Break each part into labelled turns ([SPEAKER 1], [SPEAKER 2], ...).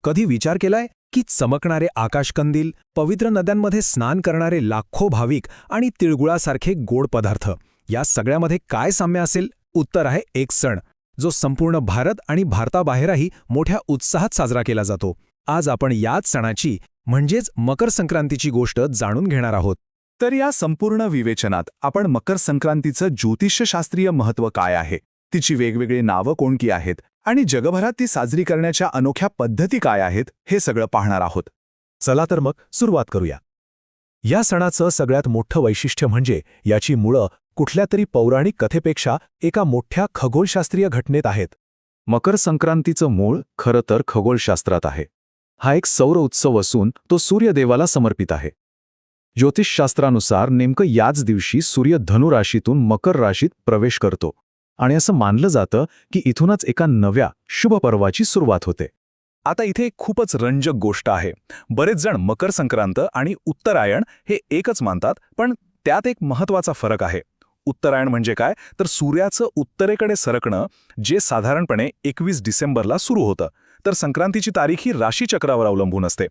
[SPEAKER 1] कधी विचार केलाय की चमकणारे आकाशकंदील, पवित्र नद्यांमध्ये स्नान करणारे लाखो भाविक आणि तिळगुळासारखे गोड पदार्थ, या सगळ्यामध्ये काय साम्य असेल? उत्तर आहे एक सण, जो संपूर्ण भारत आणि भारताबाहेरही मोठ्या उत्साहात साजरा केला जातो. आज आपण याच सणाची म्हणजेच मकर संक्रांतीची गोष्ट जाणून घेणार आहोत.
[SPEAKER 2] तर या संपूर्ण विवेचनात आपण मकर संक्रांतीचं ज्योतिषशास्त्रीय महत्त्व काय आहे, तिची वेगवेगळी नावं कोणती आहेत आणि जगभरात ती साजरी करण्याच्या अनोख्या पद्धती काय आहेत, हे सगळं पाहणार आहोत.
[SPEAKER 1] चला तर मग सुरुवात करूया. या सणाचं सगळ्यात मोठं वैशिष्ट्य म्हणजे याची मुळं कुठल्या तरी पौराणिक कथेपेक्षा एका मोठ्या खगोलशास्त्रीय घटनेत आहेत.
[SPEAKER 2] मकर संक्रांतीचं मूळ खरं तर खगोलशास्त्रात आहे. हा एक सौर उत्सव असून तो सूर्यदेवाला समर्पित आहे. ज्योतिषशास्त्रानुसार नेमकं याच दिवशी सूर्य धनु राशीतून मकर राशीत प्रवेश करतो आणि असं मानलं जातं की इथूनच एका नव्या शुभ पर्वाची सुरुवात होते.
[SPEAKER 3] आता इथे खूपच रंजक गोष्ट आहे. बरेच जण मकर संक्रांत आणि उत्तरायण हे एकच मानतात, पण त्यात एक महत्त्वाचा फरक आहे. उत्तरायण म्हणजे काय, तर सूर्याचं उत्तरेकडे सरकणं, जे साधारणपणे 21 डिसेंबरला सुरू होतं. तर संक्रांतीची तारीख ही राशीचक्रावर अवलंबून असते.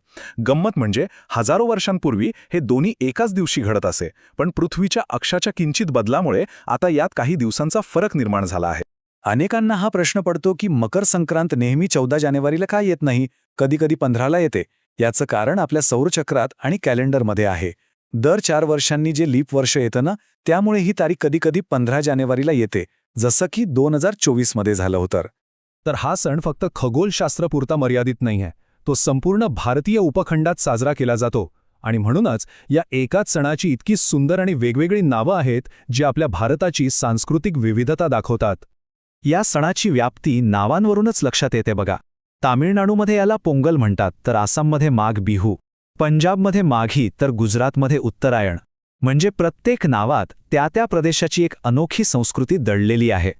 [SPEAKER 3] गंमत म्हणजे हजारो वर्षांपूर्वी हे दोन्ही एकाच दिवशी घडत असे, पण पृथ्वीच्या अक्षाच्या किंचित बदलामुळे आता यात काही दिवसांचा फरक निर्माण झाला आहे.
[SPEAKER 1] अनेकांना हा प्रश्न पडतो की मकर संक्रांत नेहमी 14 जानेवारीला का येत नाही, कधी-कधी 15ला येते. याचं कारण आपल्या सौरचक्रात आणि कॅलेंडरमध्ये आहे. दर 4 वर्षांनी जे लीप वर्ष येतं ना, त्यामुळे ही तारीख कधी-कधी 15 जानेवारीला येते, जसं की 2024 मध्ये झालं होतं.
[SPEAKER 3] तर हा सण फक्त खगोलशास्त्रपुरता मर्यादित नाही आहे, तो संपूर्ण भारतीय उपखंडात साजरा केला जातो. आणि म्हणूनच या एकाच सणाची इतकी सुंदर आणि वेगवेगळी नावं आहेत, जी आपल्या भारताची सांस्कृतिक विविधता दाखवतात.
[SPEAKER 1] या सणाची व्याप्ती नावांवरूनच लक्षात येते बघा. तामिळनाडूमध्ये याला पोंगल म्हणतात, तर आसाममध्ये माघ बिहू, पंजाबमध्ये माघी, तर गुजरातमध्ये उत्तरायण. म्हणजे प्रत्येक नावात त्या त्या प्रदेशाची एक अनोखी संस्कृती दडलेली आहे.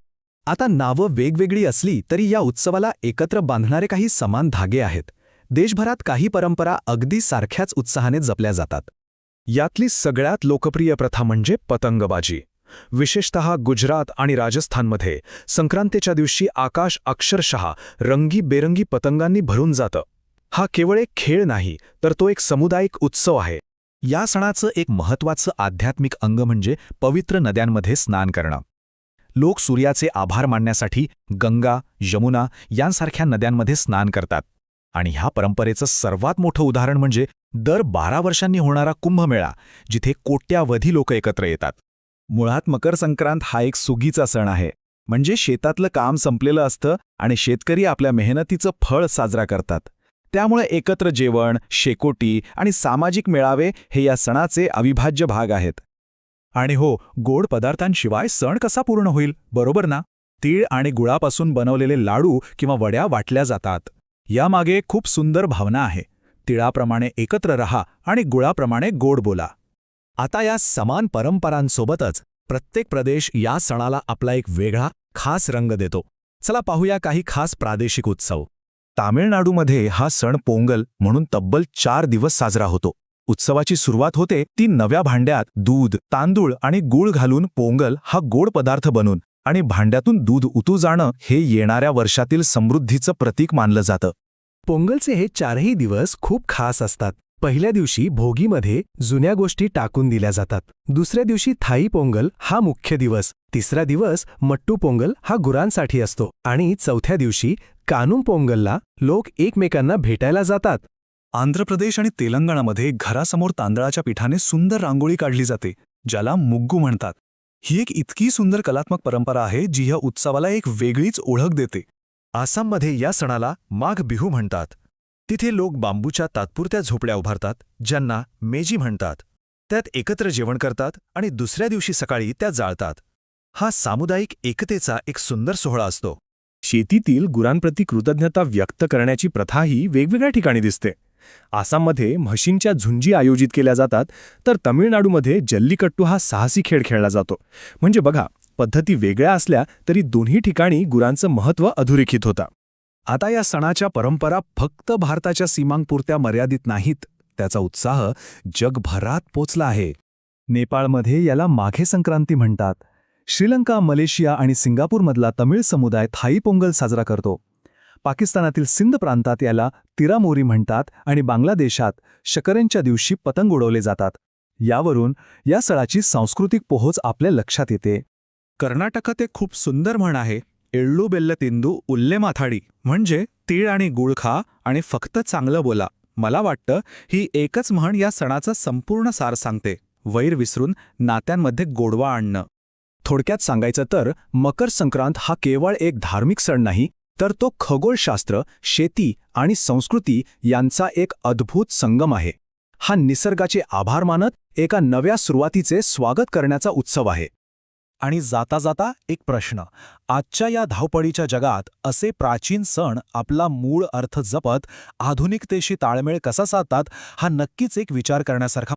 [SPEAKER 1] आता नावं वेगवेगळी असली तरी या उत्सवाला एकत्र बांधणारे काही समान धागे आहेत. देशभरात काही परंपरा अगदी सारख्याच उत्साहाने जपल्या जातात. यातली सगळ्यात लोकप्रिय प्रथा म्हणजे पतंगबाजी. विशेषतः गुजरात आणि राजस्थानमध्ये संक्रांतीच्या दिवशी आकाश अक्षरशः रंगीबेरंगी पतंगांनी भरून जातं. हा केवळ एक खेळ नाही, तर तो एक सामुदायिक उत्सव आहे. या सणाचं एक महत्त्वाचं आध्यात्मिक अंग म्हणजे पवित्र नद्यांमध्ये स्नान करणं. लोक सूर्याचे आभार मानण्यासाठी गंगा, यमुना यांसारख्या नद्यांमध्ये स्नान करतात. आणि ह्या परंपरेचं सर्वात मोठं उदाहरण म्हणजे दर 12 वर्षांनी होणारा कुंभमेळा, जिथे कोट्यावधी लोक एकत्र येतात. मुळात मकर संक्रांत हा एक सुगीचा सण आहे. म्हणजे शेतातलं काम संपलेलं असतं आणि शेतकरी आपल्या मेहनतीचं फळ साजरा करतात. त्यामुळे एकत्र जेवण, शेकोटी आणि सामाजिक मेळावे हे या सणाचे अविभाज्य भाग आहेत.
[SPEAKER 3] आणि हो, गोड पदार्थांशिवाय सण कसा पूर्ण होईल, बरोबर ना? तीळ आणि गुळापासून बनवलेले लाडू किंवा वड्या वाटल्या जातात. यामागे खूप सुंदर भावना आहे. तिळाप्रमाणे एकत्र रहा आणि गुळाप्रमाणे गोड बोला.
[SPEAKER 1] आता या समान परंपरांसोबतच प्रत्येक प्रदेश या सणाला आपला एक वेगळा, खास रंग देतो. चला पाहूया काही खास प्रादेशिक उत्सव.
[SPEAKER 2] तामिळनाडूमध्ये हा सण पोंगल म्हणून तब्बल 4 दिवस साजरा होतो. उत्सवाची सुरुवात होते ती नव्या भांड्यात दूध, तांदूळ आणि गूळ घालून पोंगल हा गोड पदार्थ बनून आणि भांड्यातून दूध उतू जाणं हे येणाऱ्या वर्षातील समृद्धीचं प्रतीक मानलं जातं.
[SPEAKER 1] पोंगलचे हे 4ही दिवस खूप खास असतात. पहिल्या दिवशी भोगीमध्ये जुन्या गोष्टी टाकून दिल्या जातात. दुसऱ्या दिवशी थाई पोंगल हा मुख्य दिवस. तिसरा दिवस मट्टू पोंगल हा गुरांसाठी असतो. आणि चौथ्या दिवशी कानुम पोंगलला लोक एकमेकांना भेटायला जातात.
[SPEAKER 3] आंध्र प्रदेश आणि तेलंगणामध्ये घरासमोर तांदळाच्या पिठाने सुंदर रांगोळी काढली जाते, ज्याला मुग्गू म्हणतात. ही एक इतकी सुंदर कलात्मक परंपरा आहे, जी या उत्सवाला एक वेगळीच ओळख देते.
[SPEAKER 1] आसाममध्ये या सणाला माघ बिहू म्हणतात. तिथे लोक बांबूच्या तात्पुरत्या झोपड्या उभारतात, ज्यांना मेजी म्हणतात. त्यात एकत्र जेवण करतात आणि दुसऱ्या दिवशी सकाळी त्या जाळतात. हा सामुदायिक एकतेचा एक सुंदर सोहळा असतो.
[SPEAKER 2] शेतीतील गुरांप्रती कृतज्ञता व्यक्त करण्याची प्रथाही वेगवेगळ्या ठिकाणी दिसते. आसाममध्ये म्हशींच्या झुंजी आयोजित केल्या जातात, तर तमिळनाडूमध्ये जल्लीकट्टू हा साहसी खेळ खेळला जातो. म्हणजे बघा, पद्धती वेगळ्या असल्या तरी दोन्ही ठिकाणी गुरांचं महत्त्व अधोरेखित होतं.
[SPEAKER 1] आता या सणाच्या परंपरा फक्त भारताच्या सीमांपुरत्या मर्यादित नाहीत. त्याचा उत्साह जगभरात पोचला आहे. नेपाळमध्ये याला माघे संक्रांती म्हणतात. श्रीलंका, मलेशिया आणि सिंगापूरमधला तमिळ समुदाय थाई पोंगल साजरा करतो. पाकिस्तानातील सिंध प्रांतात याला तिरामोरी म्हणतात आणि बांगलादेशात शकरेंच्या दिवशी पतंग उडवले जातात. यावरून या सणाची सांस्कृतिक पोहोच आपल्या लक्षात येते. कर्नाटकात एक खूप सुंदर म्हण आहे, एळ्ळू बेल्ल तिंदू उल्ले माथाडी, म्हणजे तीळ आणि गुळ खा आणि फक्त चांगलं बोला. मला वाटतं ही एकच म्हण या सणाचा संपूर्ण सार सांगते, वैर विसरून नात्यांमध्ये गोडवा आणणं.
[SPEAKER 2] थोडक्यात सांगायचं तर मकर संक्रांत हा केवळ एक धार्मिक सण नाही, तर तो खगोलशास्त्र, शेती आणि संस्कृती यांचा एक अद्भुत संगम आहे. हा निसर्गाचे आभार मानत एका नव्या सुरुवातीचे स्वागत करण्याचा उत्सव आहे.
[SPEAKER 3] आणि जाता जाता एक प्रश्न, आजच्या या धावपळीच्या जगात असे प्राचीन सण आपला मूळ अर्थ जपत आधुनिकतेशी ताळमेळ कसा साधतात, हा नक्कीच एक विचार करण्यासारखा